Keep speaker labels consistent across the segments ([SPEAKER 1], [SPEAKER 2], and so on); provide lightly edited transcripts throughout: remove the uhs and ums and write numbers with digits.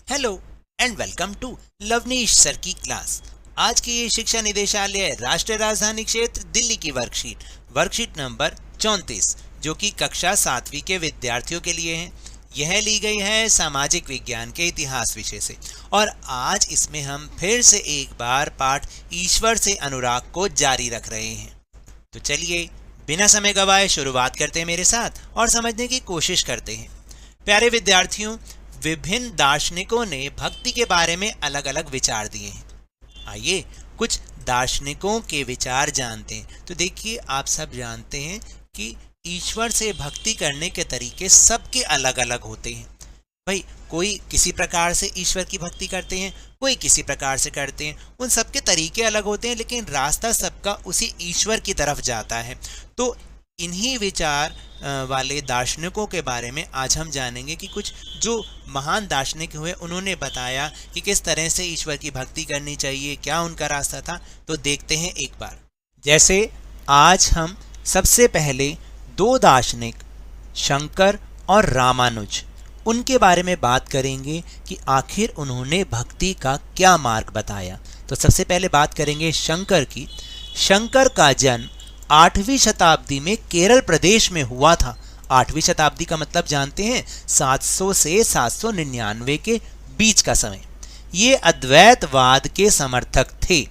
[SPEAKER 1] Hello and welcome to Lavneesh sir की class. आज की ये शिक्षा निदेशालय राष्ट्रीय राजधानी क्षेत्र दिल्ली की वर्कशीट नंबर 34 जो कि कक्षा 7वीं के विद्यार्थियों के लिए है। यह ली गई है सामाजिक विज्ञान के इतिहास विषय से और आज इसमें हम फिर से एक बार पाठ ईश्वर से अनुराग को जारी रख रहे हैं। तो चलिए बिना समय गवाए शुरुआत करते हैं मेरे साथ और समझने की कोशिश करते हैं। प्यारे विद्यार्थियों, विभिन्न दार्शनिकों ने भक्ति के बारे में अलग अलग विचार दिए हैं। आइए कुछ दार्शनिकों के विचार जानते हैं। तो देखिए, आप सब जानते हैं कि ईश्वर से भक्ति करने के तरीके सबके अलग अलग होते हैं। भाई, कोई किसी प्रकार से ईश्वर की भक्ति करते हैं, कोई किसी प्रकार से करते हैं। उन सबके तरीके अलग होते हैं, लेकिन रास्ता सबका उसी ईश्वर की तरफ जाता है। तो इन्हीं विचार वाले दार्शनिकों के बारे में आज हम जानेंगे कि कुछ जो महान दार्शनिक हुए उन्होंने बताया कि किस तरह से ईश्वर की भक्ति करनी चाहिए, क्या उनका रास्ता था। तो देखते हैं एक बार। जैसे आज हम सबसे पहले दो दार्शनिक शंकर और रामानुज, उनके बारे में बात करेंगे कि आखिर उन्होंने भक्ति का क्या मार्ग बताया। तो सबसे पहले बात करेंगे शंकर की। शंकर का जन्म 8वीं शताब्दी में केरल प्रदेश में हुआ था। 8वीं शताब्दी का मतलब जानते हैं, 700 से 799 के बीच का समय। ये अद्वैतवाद के समर्थक थे।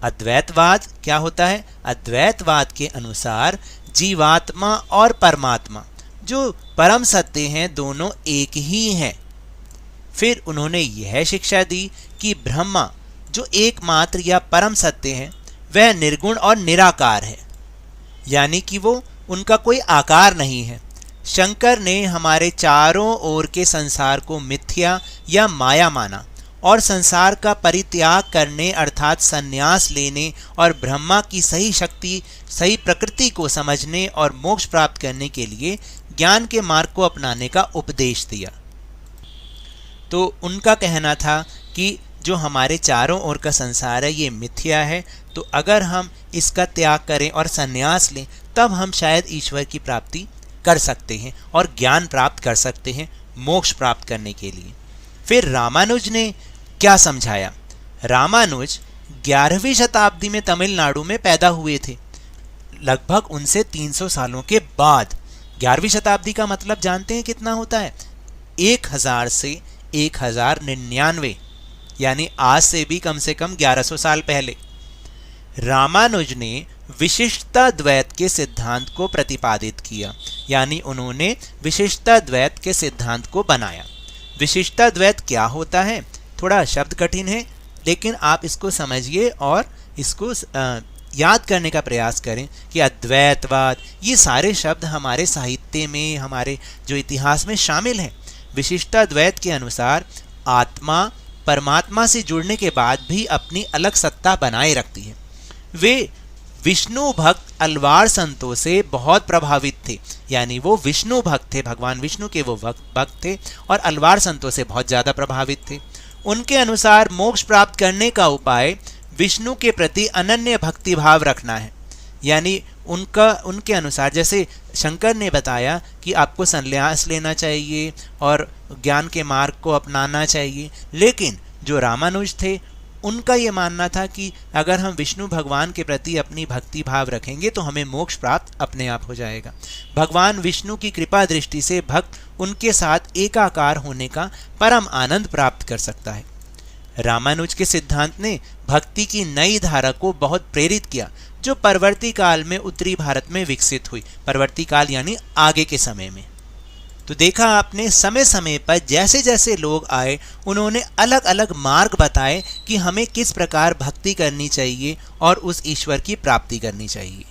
[SPEAKER 1] अद्वैतवाद क्या होता है? अद्वैतवाद के अनुसार जीवात्मा और परमात्मा जो परम सत्य हैं, दोनों एक ही हैं। फिर उन्होंने यह शिक्षा दी कि ब्रह्मा जो एकमात्र या परम सत्य है वह निर्गुण और निराकार है, यानी कि वो उनका कोई आकार नहीं है। शंकर ने हमारे चारों ओर के संसार को मिथ्या या माया माना और संसार का परित्याग करने अर्थात संन्यास लेने और ब्रह्मा की सही शक्ति, सही प्रकृति को समझने और मोक्ष प्राप्त करने के लिए ज्ञान के मार्ग को अपनाने का उपदेश दिया। तो उनका कहना था कि जो हमारे चारों ओर का संसार है ये मिथ्या है, तो अगर हम इसका त्याग करें और संन्यास लें तब हम शायद ईश्वर की प्राप्ति कर सकते हैं और ज्ञान प्राप्त कर सकते हैं मोक्ष प्राप्त करने के लिए। फिर रामानुज ने क्या समझाया? रामानुज 11वीं शताब्दी में तमिलनाडु में पैदा हुए थे, लगभग उनसे 300 सालों के बाद। 11वीं शताब्दी का मतलब जानते हैं कितना होता है? 1000 से 1099, यानी आज से भी कम से कम 1100 साल पहले। रामानुज ने विशिष्टाद्वैत के सिद्धांत को प्रतिपादित किया, यानी उन्होंने विशिष्टाद्वैत के सिद्धांत को बनाया। विशिष्टाद्वैत क्या होता है? थोड़ा शब्द कठिन है, लेकिन आप इसको समझिए और इसको याद करने का प्रयास करें कि अद्वैतवाद, ये सारे शब्द हमारे साहित्य में, हमारे जो इतिहास में शामिल हैं। विशिष्टाद्वैत के अनुसार आत्मा परमात्मा से जुड़ने के बाद भी अपनी अलग सत्ता बनाए रखती है। वे विष्णु भक्त अलवार संतों से बहुत प्रभावित थे, यानी वो विष्णु भक्त थे, भगवान विष्णु के वो भक्त थे और अलवार संतों से बहुत ज़्यादा प्रभावित थे। उनके अनुसार मोक्ष प्राप्त करने का उपाय विष्णु के प्रति अनन्य भक्ति भाव रखना है। यानी उनके अनुसार, जैसे शंकर ने बताया कि आपको संन्यास लेना चाहिए और ज्ञान के मार्ग को अपनाना चाहिए, लेकिन जो रामानुज थे उनका ये मानना था कि अगर हम विष्णु भगवान के प्रति अपनी भक्ति भाव रखेंगे तो हमें मोक्ष प्राप्त अपने आप हो जाएगा। भगवान विष्णु की कृपा दृष्टि से भक्त उनके साथ एकाकार होने का परम आनंद प्राप्त कर सकता है। रामानुज के सिद्धांत ने भक्ति की नई धारा को बहुत प्रेरित किया, जो परवर्ती काल में उत्तरी भारत में विकसित हुई। परवर्ती काल यानी आगे के समय में। तो देखा आपने, समय समय पर जैसे जैसे लोग आए उन्होंने अलग अलग मार्ग बताए कि हमें किस प्रकार भक्ति करनी चाहिए और उस ईश्वर की प्राप्ति करनी चाहिए।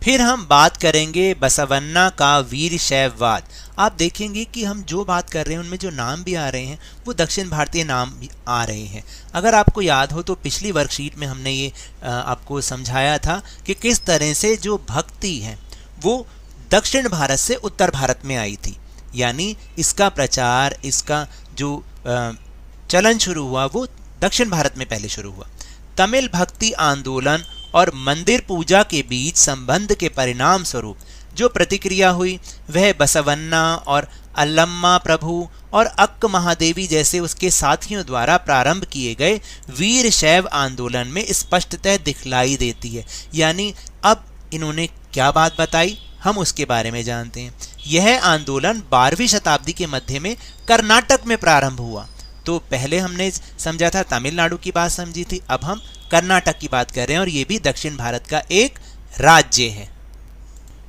[SPEAKER 1] फिर हम बात करेंगे बसवन्ना का वीरशैववाद। आप देखेंगे कि हम जो बात कर रहे हैं उनमें जो नाम भी आ रहे हैं वो दक्षिण भारतीय नाम भी आ रहे हैं। अगर आपको याद हो तो पिछली वर्कशीट में हमने ये आपको समझाया था कि किस तरह से जो भक्ति है वो दक्षिण भारत से उत्तर भारत में आई थी, यानी इसका प्रचार, इसका जो चलन शुरू हुआ वो दक्षिण भारत में पहले शुरू हुआ। तमिल भक्ति आंदोलन और मंदिर पूजा के बीच संबंध के परिणाम स्वरूप जो प्रतिक्रिया हुई वह बसवन्ना और अल्लम्मा प्रभु और अक्क महादेवी जैसे उसके साथियों द्वारा प्रारंभ किए गए वीर शैव आंदोलन में स्पष्टतः दिखलाई देती है। यानी अब इन्होंने क्या बात बताई, हम उसके बारे में जानते हैं। यह आंदोलन 12वीं शताब्दी के मध्य में कर्नाटक में प्रारंभ हुआ। तो पहले हमने समझा था तमिलनाडु की बात समझी थी, अब हम कर्नाटक की बात कर रहे हैं और ये भी दक्षिण भारत का एक राज्य है।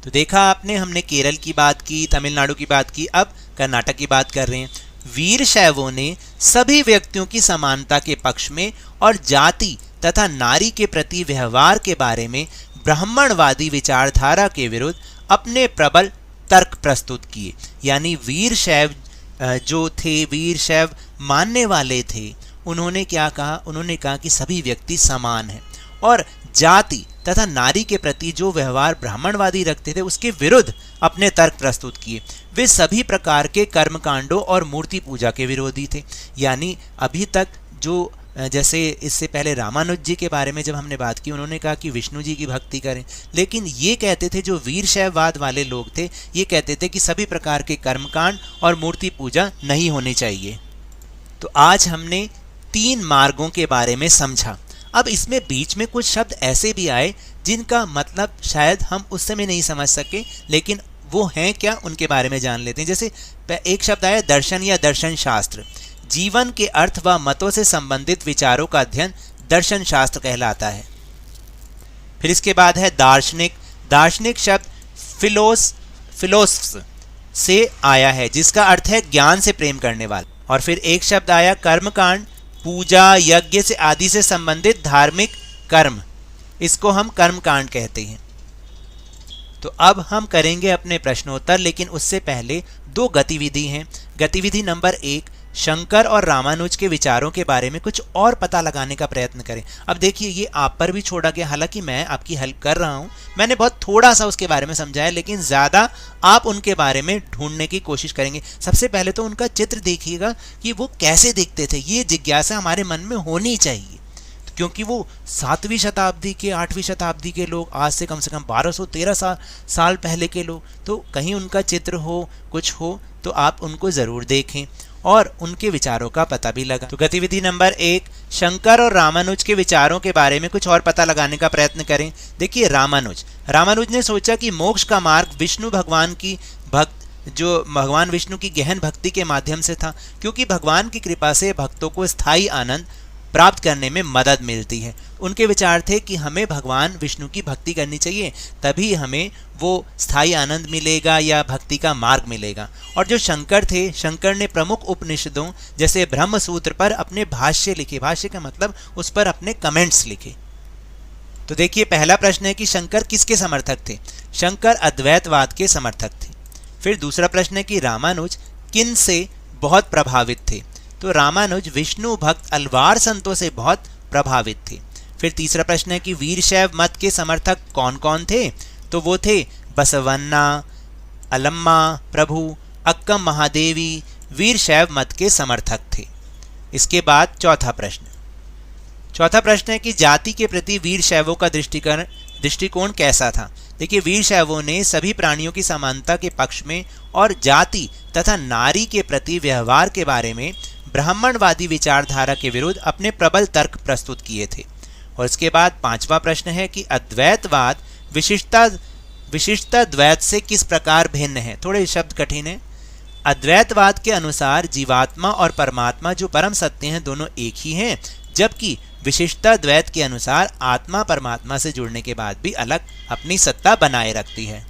[SPEAKER 1] तो देखा आपने, हमने केरल की बात की, तमिलनाडु की बात की, अब कर्नाटक की बात कर रहे हैं। वीर शैवों ने सभी व्यक्तियों की समानता के पक्ष में और जाति तथा नारी के प्रति व्यवहार के बारे में ब्राह्मणवादी विचारधारा के विरुद्ध अपने प्रबल तर्क प्रस्तुत किए। यानी वीर शैव जो थे, वीर शैव मानने वाले थे, उन्होंने क्या कहा, उन्होंने कहा कि सभी व्यक्ति समान हैं और जाति तथा नारी के प्रति जो व्यवहार ब्राह्मणवादी रखते थे उसके विरुद्ध अपने तर्क प्रस्तुत किए। वे सभी प्रकार के कर्मकांडों और मूर्ति पूजा के विरोधी थे। यानी अभी तक जो, जैसे इससे पहले रामानुज जी के बारे में जब हमने बात की, उन्होंने कहा कि विष्णु जी की भक्ति करें, लेकिन ये कहते थे, जो वीर शैववाद वाले लोग थे, ये कहते थे कि सभी प्रकार के कर्मकांड और मूर्ति पूजा नहीं होनी चाहिए। तो आज हमने 3 मार्गों के बारे में समझा। अब इसमें बीच में कुछ शब्द ऐसे भी आए जिनका मतलब शायद हम उस समय नहीं समझ सके, लेकिन वो हैं क्या, उनके बारे में जान लेते हैं। जैसे एक शब्द आया दर्शन या दर्शन शास्त्र। जीवन के अर्थ व मतों से संबंधित विचारों का अध्ययन दर्शन शास्त्र कहलाता है। फिर इसके बाद है दार्शनिक। दार्शनिक शब्द फिलोसफ से आया है, जिसका अर्थ है ज्ञान से प्रेम करने वाला। और फिर एक शब्द आया कर्मकांड, पूजा यज्ञ से आदि से संबंधित धार्मिक कर्म, इसको हम कर्मकांड कहते हैं। तो अब हम करेंगे अपने प्रश्नोत्तर, लेकिन उससे पहले 2 गतिविधि हैं। गतिविधि नंबर 1, शंकर और रामानुज के विचारों के बारे में कुछ और पता लगाने का प्रयत्न करें। अब देखिए, ये आप पर भी छोड़ा गया, हालांकि मैं आपकी हेल्प कर रहा हूं, मैंने बहुत थोड़ा सा उसके बारे में समझाया, लेकिन ज़्यादा आप उनके बारे में ढूंढने की कोशिश करेंगे। सबसे पहले तो उनका चित्र देखिएगा कि वो कैसे दिखते थे, ये जिज्ञासा हमारे मन में होनी चाहिए, क्योंकि वो 7वीं शताब्दी के 8वीं शताब्दी के लोग, आज से कम 1213 साल पहले के लोग, तो कहीं उनका चित्र हो, कुछ हो, तो आप उनको ज़रूर देखें और उनके विचारों का पता भी लगा। तो गतिविधि नंबर 1, शंकर और रामानुज के विचारों के बारे में कुछ और पता लगाने का प्रयत्न करें। देखिए, रामानुज ने सोचा कि मोक्ष का मार्ग विष्णु भगवान की जो भगवान विष्णु की गहन भक्ति के माध्यम से था, क्योंकि भगवान की कृपा से भक्तों को स्थायी आनंद प्राप्त करने में मदद मिलती है। उनके विचार थे कि हमें भगवान विष्णु की भक्ति करनी चाहिए, तभी हमें वो स्थायी आनंद मिलेगा या भक्ति का मार्ग मिलेगा। और जो शंकर थे, शंकर ने प्रमुख उपनिषदों जैसे ब्रह्म सूत्र पर अपने भाष्य लिखे। भाष्य का मतलब उस पर अपने कमेंट्स लिखे। तो देखिए, पहला प्रश्न है कि शंकर किसके समर्थक थे। शंकर अद्वैतवाद के समर्थक थे। फिर दूसरा प्रश्न है कि रामानुज किन से बहुत प्रभावित थे। तो रामानुज विष्णु भक्त अलवार संतों से बहुत प्रभावित थे। फिर तीसरा प्रश्न है कि वीरशैव मत के समर्थक कौन कौन थे। तो वो थे बसवन्ना, अल्लम्मा प्रभु, अक्कम महादेवी, वीरशैव मत के समर्थक थे। इसके बाद चौथा प्रश्न है कि जाति के प्रति वीरशैवों का दृष्टिकोण कैसा था। देखिए, वीरशैवों ने सभी प्राणियों की समानता के पक्ष में और जाति तथा नारी के प्रति व्यवहार के बारे में ब्राह्मणवादी विचारधारा के विरुद्ध अपने प्रबल तर्क प्रस्तुत किए थे। और इसके बाद पांचवा प्रश्न है कि अद्वैतवाद विशिष्टता द्वैत से किस प्रकार भिन्न है। थोड़े शब्द कठिन है। अद्वैतवाद के अनुसार जीवात्मा और परमात्मा जो परम सत्य हैं, दोनों एक ही हैं, जबकि विशिष्टता द्वैत के अनुसार आत्मा परमात्मा से जुड़ने के बाद भी अलग अपनी सत्ता बनाए रखती है।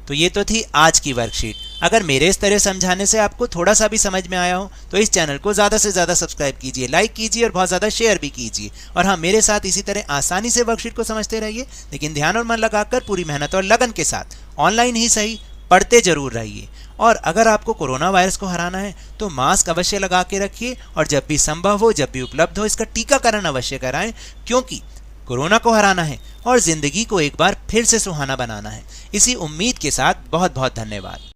[SPEAKER 1] तो ये तो थी आज की वर्कशीट। अगर मेरे इस तरह समझाने से आपको थोड़ा सा भी समझ में आया हो तो इस चैनल को ज़्यादा से ज़्यादा सब्सक्राइब कीजिए, लाइक कीजिए और बहुत ज़्यादा शेयर भी कीजिए। और हाँ, मेरे साथ इसी तरह आसानी से वर्कशीट को समझते रहिए, लेकिन ध्यान और मन लगाकर पूरी मेहनत और लगन के साथ ऑनलाइन ही सही पढ़ते जरूर रहिए। और अगर आपको कोरोना वायरस को हराना है तो मास्क अवश्य लगा के रखिए और जब भी संभव हो, जब भी उपलब्ध हो, इसका टीकाकरण अवश्य कराएं, क्योंकि कोरोना को हराना है और जिंदगी को एक बार फिर से सुहाना बनाना है। इसी उम्मीद के साथ बहुत बहुत धन्यवाद।